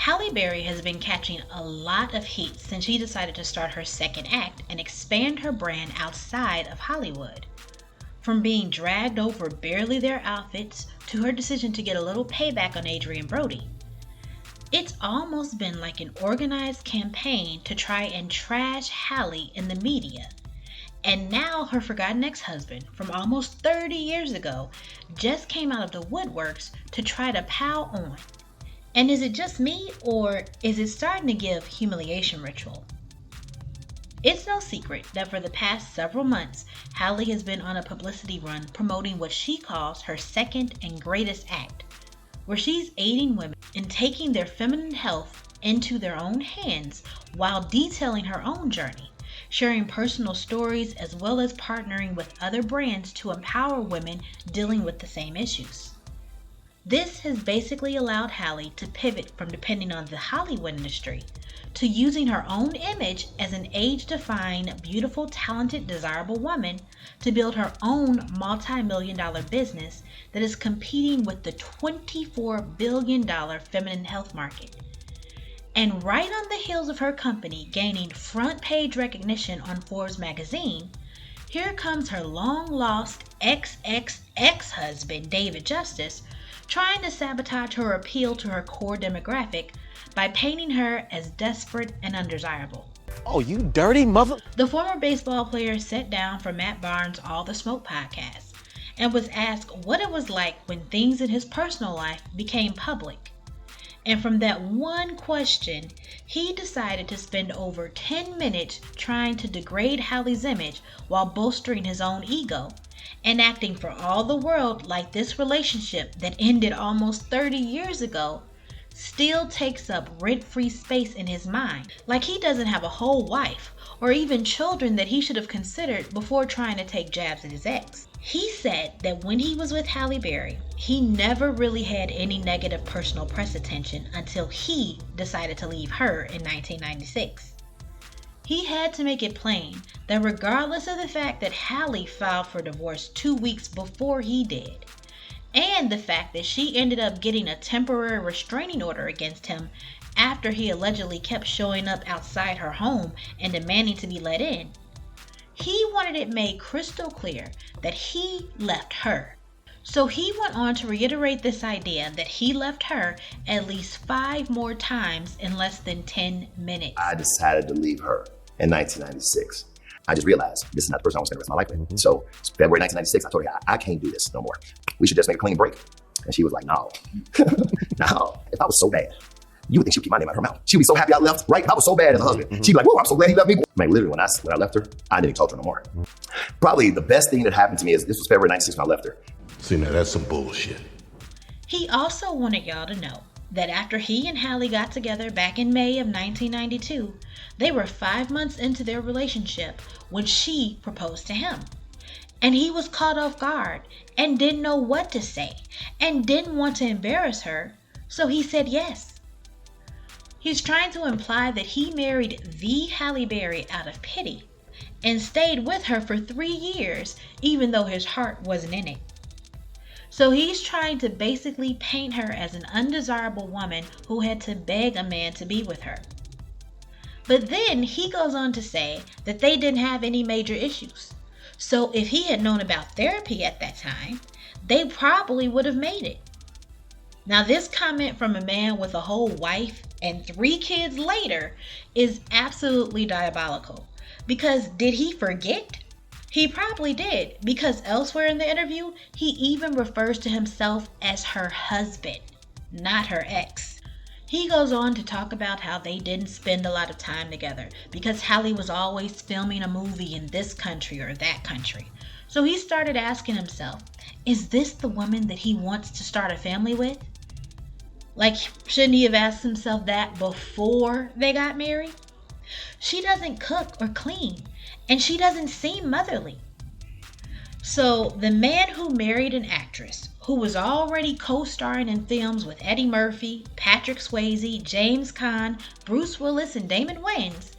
Halle Berry has been catching a lot of heat since she decided to start her second act and expand her brand outside of Hollywood. From being dragged over barely their outfits to her decision to get a little payback on Adrian Brody. It's almost been like an organized campaign to try and trash Halle in the media. And now her forgotten ex-husband from almost 30 years ago just came out of the woodworks to try to pile on. And is it just me, or is it starting to give humiliation ritual? It's no secret that for the past several months, Halle has been on a publicity run promoting what she calls her second and greatest act, where she's aiding women in taking their feminine health into their own hands while detailing her own journey, sharing personal stories as well as partnering with other brands to empower women dealing with the same issues. This has basically allowed Halle to pivot from depending on the Hollywood industry to using her own image as an age-defying, beautiful, talented, desirable woman to build her own multi-million-dollar business that is competing with the $24 billion feminine health market. And right on the heels of her company gaining front-page recognition on Forbes magazine, here comes her long-lost ex-husband, David Justice, trying to sabotage her appeal to her core demographic by painting her as desperate and undesirable. Oh, you dirty mother... The former baseball player sat down for Matt Barnes' All the Smoke podcast and was asked what it was like when things in his personal life became public. And from that one question, he decided to spend over 10 minutes trying to degrade Halle's image while bolstering his own ego and acting for all the world like this relationship that ended almost 30 years ago still takes up rent-free space in his mind, like he doesn't have a whole wife or even children that he should have considered before trying to take jabs at his ex. He said that when he was with Halle Berry, he never really had any negative personal press attention until he decided to leave her in 1996. He had to make it plain that regardless of the fact that Halle filed for divorce 2 weeks before he did, and the fact that she ended up getting a temporary restraining order against him after he allegedly kept showing up outside her home and demanding to be let in, he wanted it made crystal clear that he left her. So he went on to reiterate this idea that he left her at least 5 more times in less than 10 minutes. I decided to leave her in 1996. I just realized this is not the person I want to spend the rest of my life with. So February 1996, I told her, I can't do this no more. We should just make a clean break. And she was like, no, no. If I was so bad, you would think she'd keep my name out of her mouth. She'd be so happy I left, right? If I was so bad as a husband, she'd be like, whoa, I'm so glad he left me. Like literally when I left her, I didn't talk to her no more. Probably the best thing that happened to me is this was February 96 when I left her. See, now that's some bullshit. He also wanted y'all to know that after he and Halle got together back in May of 1992, they were 5 months into their relationship when she proposed to him. And he was caught off guard and didn't know what to say and didn't want to embarrass her, so he said yes. He's trying to imply that he married the Halle Berry out of pity and stayed with her for 3 years even though his heart wasn't in it. So he's trying to basically paint her as an undesirable woman who had to beg a man to be with her. But then he goes on to say that they didn't have any major issues. So if he had known about therapy at that time, they probably would have made it. Now this comment from a man with a whole wife and 3 kids later is absolutely diabolical. Because did he forget? He probably did, because elsewhere in the interview, he even refers to himself as her husband, not her ex. He goes on to talk about how they didn't spend a lot of time together because Halle was always filming a movie in this country or that country. So he started asking himself, is this the woman that he wants to start a family with? Like, shouldn't he have asked himself that before they got married? She doesn't cook or clean, and she doesn't seem motherly. So the man who married an actress who was already co-starring in films with Eddie Murphy, Patrick Swayze, James Caan, Bruce Willis, and Damon Wayans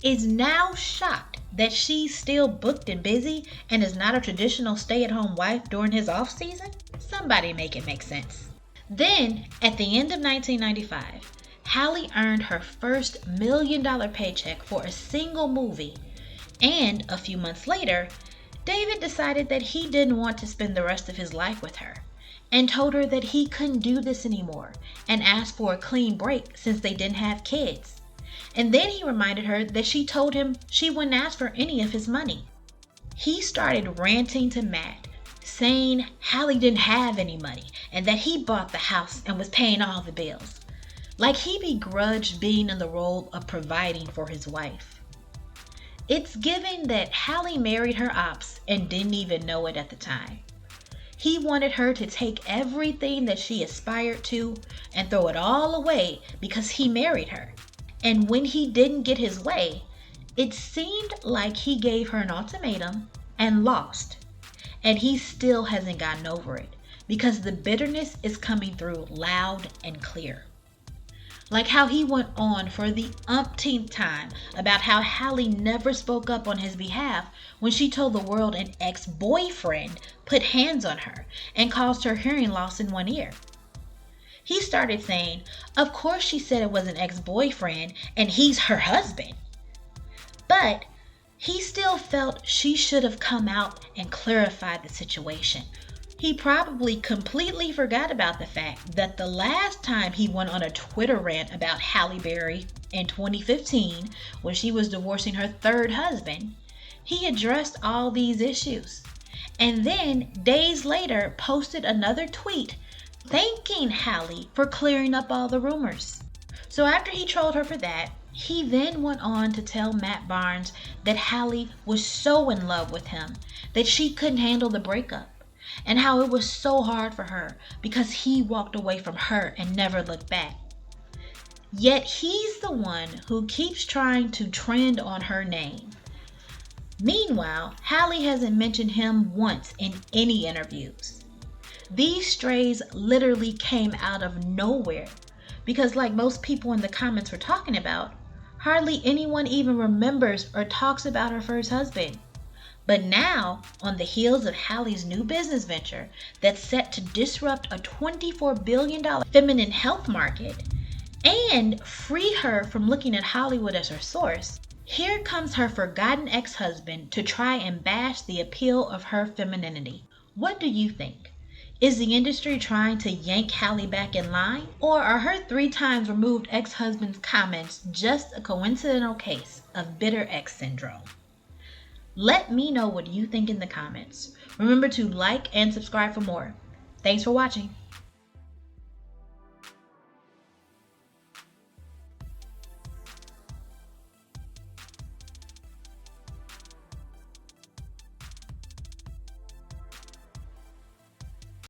is now shocked that she's still booked and busy and is not a traditional stay-at-home wife during his off-season? Somebody make it make sense. Then, at the end of 1995, Halle earned her first $1 million paycheck for a single movie, and a few months later, David decided that he didn't want to spend the rest of his life with her, and told her that he couldn't do this anymore, and asked for a clean break since they didn't have kids. And then he reminded her that she told him she wouldn't ask for any of his money. He started ranting to Matt, saying Halle didn't have any money and that he bought the house and was paying all the bills. Like he begrudged being in the role of providing for his wife. It's given that Halle married her ops and didn't even know it at the time. He wanted her to take everything that she aspired to and throw it all away because he married her. And when he didn't get his way, it seemed like he gave her an ultimatum and lost. And he still hasn't gotten over it because the bitterness is coming through loud and clear. Like how he went on for the umpteenth time about how Halle never spoke up on his behalf when she told the world an ex-boyfriend put hands on her and caused her hearing loss in one ear. He started saying, of course she said it was an ex-boyfriend and he's her husband. But he still felt she should have come out and clarified the situation. He probably completely forgot about the fact that the last time he went on a Twitter rant about Halle Berry in 2015, when she was divorcing her third husband, he addressed all these issues. And then days later posted another tweet thanking Halle for clearing up all the rumors. So after he trolled her for that, he then went on to tell Matt Barnes that Halle was so in love with him that she couldn't handle the breakup, and how it was so hard for her because he walked away from her and never looked back. Yet he's the one who keeps trying to trend on her name. Meanwhile, Halle hasn't mentioned him once in any interviews. These strays literally came out of nowhere because, like most people in the comments were talking about, hardly anyone even remembers or talks about her first husband. But now, on the heels of Halle's new business venture that's set to disrupt a $24 billion feminine health market and free her from looking at Hollywood as her source, here comes her forgotten ex-husband to try and bash the appeal of her femininity. What do you think? Is the industry trying to yank Halle back in line? Or are her 3 times removed ex-husband's comments just a coincidental case of bitter ex syndrome? Let me know what you think in the comments. Remember to like and subscribe for more. Thanks for watching.